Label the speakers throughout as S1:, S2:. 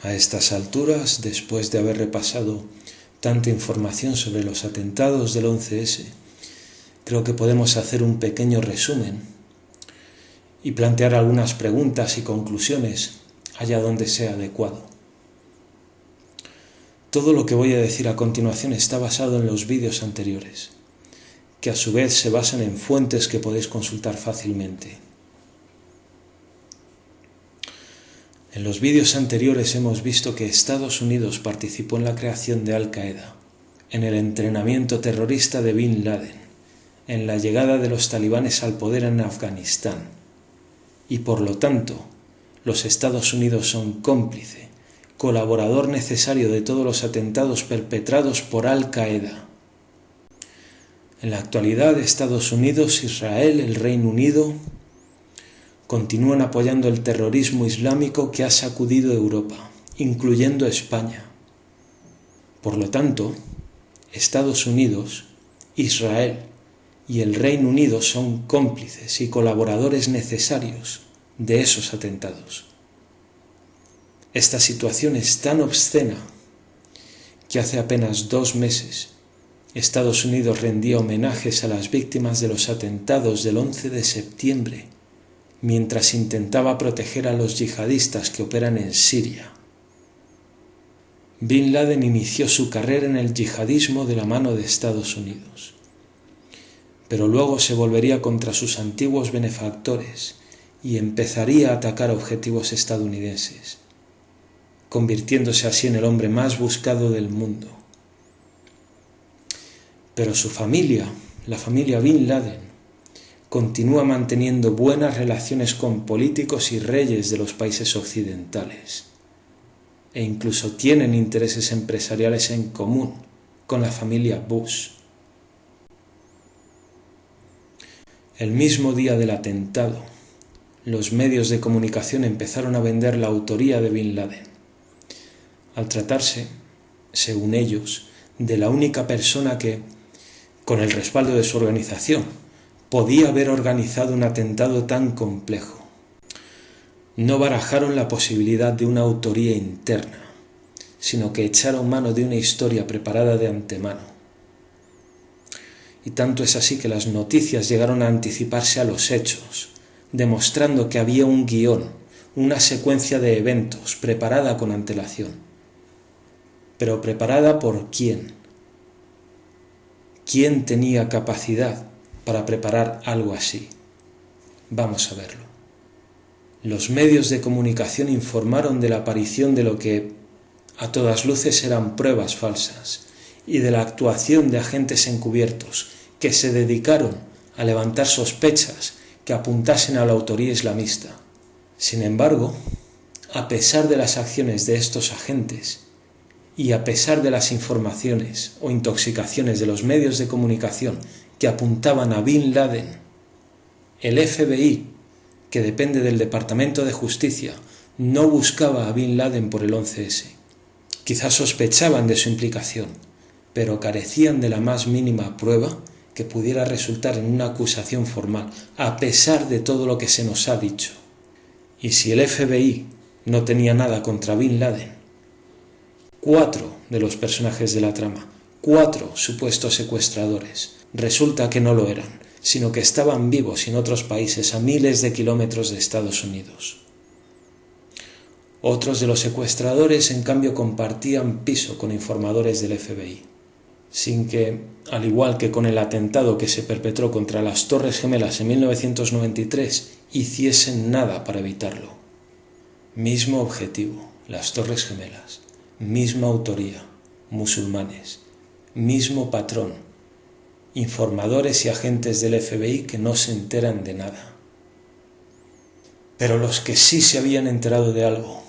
S1: A estas alturas, después de haber repasado tanta información sobre los atentados del 11S, creo que podemos hacer un pequeño resumen y plantear algunas preguntas y conclusiones allá donde sea adecuado. Todo lo que voy a decir a continuación está basado en los vídeos anteriores, que a su vez se basan en fuentes que podéis consultar fácilmente. En los vídeos anteriores hemos visto que Estados Unidos participó en la creación de Al-Qaeda, en el entrenamiento terrorista de Bin Laden, en la llegada de los talibanes al poder en Afganistán, y por lo tanto, los Estados Unidos son cómplice, colaborador necesario de todos los atentados perpetrados por Al-Qaeda. En la actualidad, Estados Unidos, Israel, el Reino Unido continúan apoyando el terrorismo islámico que ha sacudido Europa, incluyendo España. Por lo tanto, Estados Unidos, Israel y el Reino Unido son cómplices y colaboradores necesarios de esos atentados. Esta situación es tan obscena que hace apenas 2 meses Estados Unidos rendía homenajes a las víctimas de los atentados del 11 de septiembre, mientras intentaba proteger a los yihadistas que operan en Siria. Bin Laden inició su carrera en el yihadismo de la mano de Estados Unidos, pero luego se volvería contra sus antiguos benefactores y empezaría a atacar objetivos estadounidenses, convirtiéndose así en el hombre más buscado del mundo. Pero su familia, la familia Bin Laden, continúa manteniendo buenas relaciones con políticos y reyes de los países occidentales, e incluso tienen intereses empresariales en común con la familia Bush. El mismo día del atentado, los medios de comunicación empezaron a vender la autoría de Bin Laden, al tratarse, según ellos, de la única persona que, con el respaldo de su organización, podía haber organizado un atentado tan complejo. No barajaron la posibilidad de una autoría interna, sino que echaron mano de una historia preparada de antemano. Y tanto es así que las noticias llegaron a anticiparse a los hechos, demostrando que había un guión, una secuencia de eventos preparada con antelación. Pero ¿preparada por quién? ¿Quién tenía capacidad para preparar algo así? Vamos a verlo. Los medios de comunicación informaron de la aparición de lo que a todas luces eran pruebas falsas y de la actuación de agentes encubiertos que se dedicaron a levantar sospechas que apuntasen a la autoría islamista. Sin embargo, a pesar de las acciones de estos agentes y a pesar de las informaciones o intoxicaciones de los medios de comunicación que apuntaban a Bin Laden, el FBI, que depende del Departamento de Justicia, no buscaba a Bin Laden por el 11S. Quizás sospechaban de su implicación, pero carecían de la más mínima prueba que pudiera resultar en una acusación formal, a pesar de todo lo que se nos ha dicho. Y si el FBI no tenía nada contra Bin Laden, 4 de los personajes de la trama, 4 supuestos secuestradores, resulta que no lo eran, sino que estaban vivos en otros países a miles de kilómetros de Estados Unidos. Otros de los secuestradores, en cambio, compartían piso con informadores del FBI, sin que, al igual que con el atentado que se perpetró contra las Torres Gemelas en 1993, hiciesen nada para evitarlo. Mismo objetivo, las Torres Gemelas, misma autoría, musulmanes, mismo patrón, informadores y agentes del FBI que no se enteran de nada. Pero los que sí se habían enterado de algo,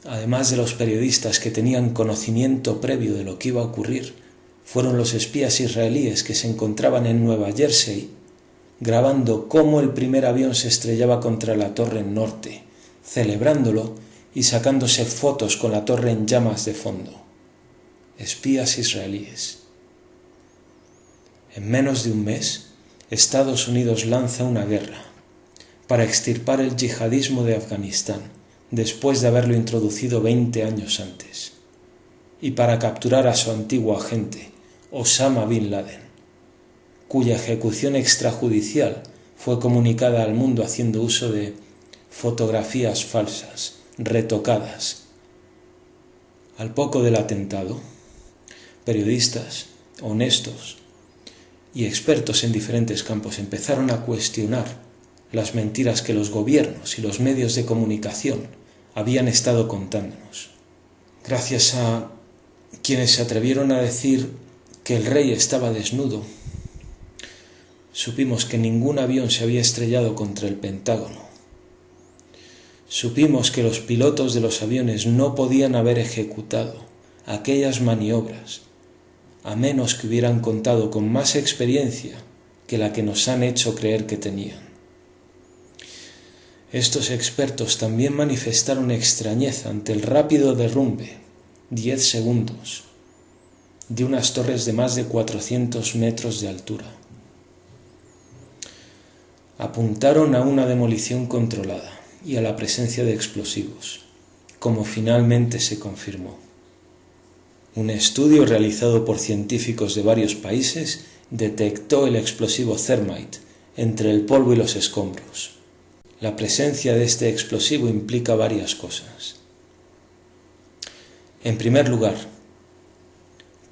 S1: además de los periodistas que tenían conocimiento previo de lo que iba a ocurrir, fueron los espías israelíes que se encontraban en Nueva Jersey grabando cómo el primer avión se estrellaba contra la torre norte, celebrándolo y sacándose fotos con la torre en llamas de fondo. Espías israelíes. En menos de un mes, Estados Unidos lanza una guerra para extirpar el yihadismo de Afganistán, después de haberlo introducido 20 años antes, y para capturar a su antiguo agente, Osama Bin Laden, cuya ejecución extrajudicial fue comunicada al mundo haciendo uso de fotografías falsas, retocadas. Al poco del atentado, periodistas honestos y expertos en diferentes campos empezaron a cuestionar las mentiras que los gobiernos y los medios de comunicación habían estado contándonos. Gracias a quienes se atrevieron a decir que el rey estaba desnudo, supimos que ningún avión se había estrellado contra el Pentágono. Supimos que los pilotos de los aviones no podían haber ejecutado aquellas maniobras a menos que hubieran contado con más experiencia que la que nos han hecho creer que tenían. Estos expertos también manifestaron extrañeza ante el rápido derrumbe, 10 segundos, de unas torres de más de 400 metros de altura. Apuntaron a una demolición controlada y a la presencia de explosivos, como finalmente se confirmó. Un estudio realizado por científicos de varios países detectó el explosivo Thermite entre el polvo y los escombros. La presencia de este explosivo implica varias cosas. En primer lugar,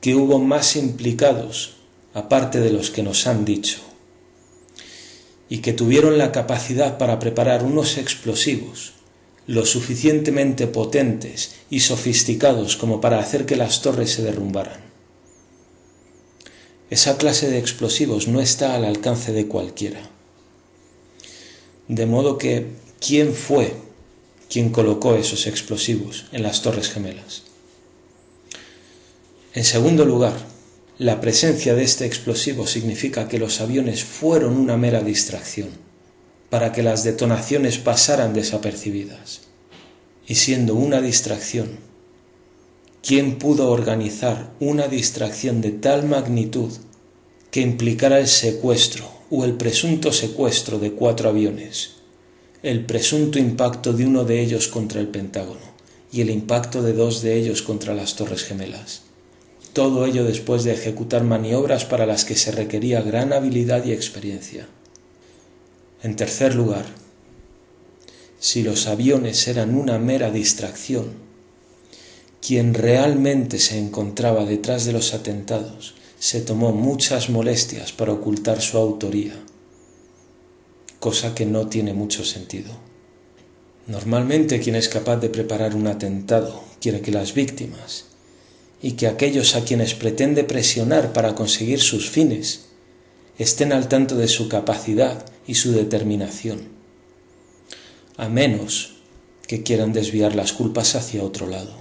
S1: que hubo más implicados aparte de los que nos han dicho, y que tuvieron la capacidad para preparar unos explosivos lo suficientemente potentes y sofisticados como para hacer que las torres se derrumbaran. Esa clase de explosivos no está al alcance de cualquiera. De modo que, ¿quién fue quien colocó esos explosivos en las Torres Gemelas? En segundo lugar, la presencia de este explosivo significa que los aviones fueron una mera distracción, para que las detonaciones pasaran desapercibidas. Y siendo una distracción, ¿quién pudo organizar una distracción de tal magnitud que implicara el secuestro o el presunto secuestro de 4 aviones, el presunto impacto de uno de ellos contra el Pentágono y el impacto de 2 de ellos contra las Torres Gemelas? Todo ello después de ejecutar maniobras para las que se requería gran habilidad y experiencia. En tercer lugar, si los aviones eran una mera distracción, quien realmente se encontraba detrás de los atentados se tomó muchas molestias para ocultar su autoría, cosa que no tiene mucho sentido. Normalmente quien es capaz de preparar un atentado quiere que las víctimas y que aquellos a quienes pretende presionar para conseguir sus fines estén al tanto de su capacidad y su determinación, a menos que quieran desviar las culpas hacia otro lado.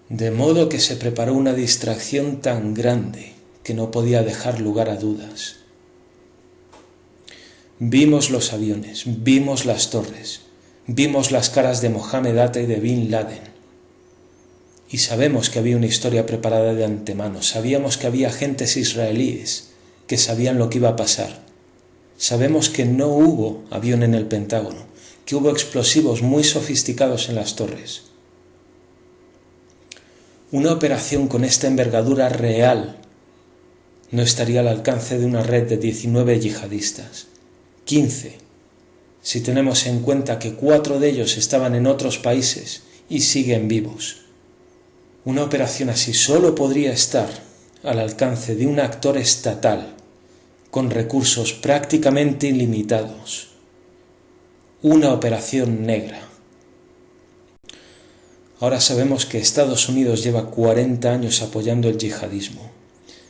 S1: De modo que se preparó una distracción tan grande que no podía dejar lugar a dudas. Vimos los aviones, vimos las torres, vimos las caras de Mohamed Atta y de Bin Laden. Y sabemos que había una historia preparada de antemano, sabíamos que había agentes israelíes que sabían lo que iba a pasar. Sabemos que no hubo avión en el Pentágono, que hubo explosivos muy sofisticados en las torres. Una operación con esta envergadura real no estaría al alcance de una red de 19 yihadistas, 15, si tenemos en cuenta que 4 de ellos estaban en otros países y siguen vivos. Una operación así solo podría estar al alcance de un actor estatal con recursos prácticamente ilimitados. Una operación negra. Ahora sabemos que Estados Unidos lleva 40 años apoyando el yihadismo.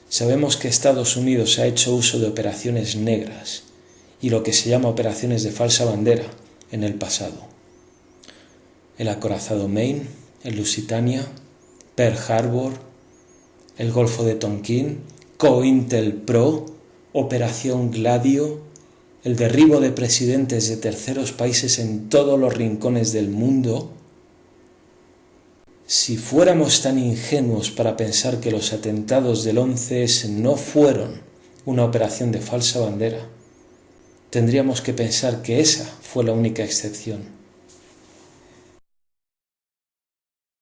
S1: Sabemos que Estados Unidos ha hecho uso de operaciones negras y lo que se llama operaciones de falsa bandera en el pasado. El acorazado Maine, el Lusitania, Pearl Harbor, el Golfo de Tonkin, COINTELPRO, Operación Gladio, el derribo de presidentes de terceros países en todos los rincones del mundo. Si fuéramos tan ingenuos para pensar que los atentados del 11S no fueron una operación de falsa bandera, tendríamos que pensar que esa fue la única excepción.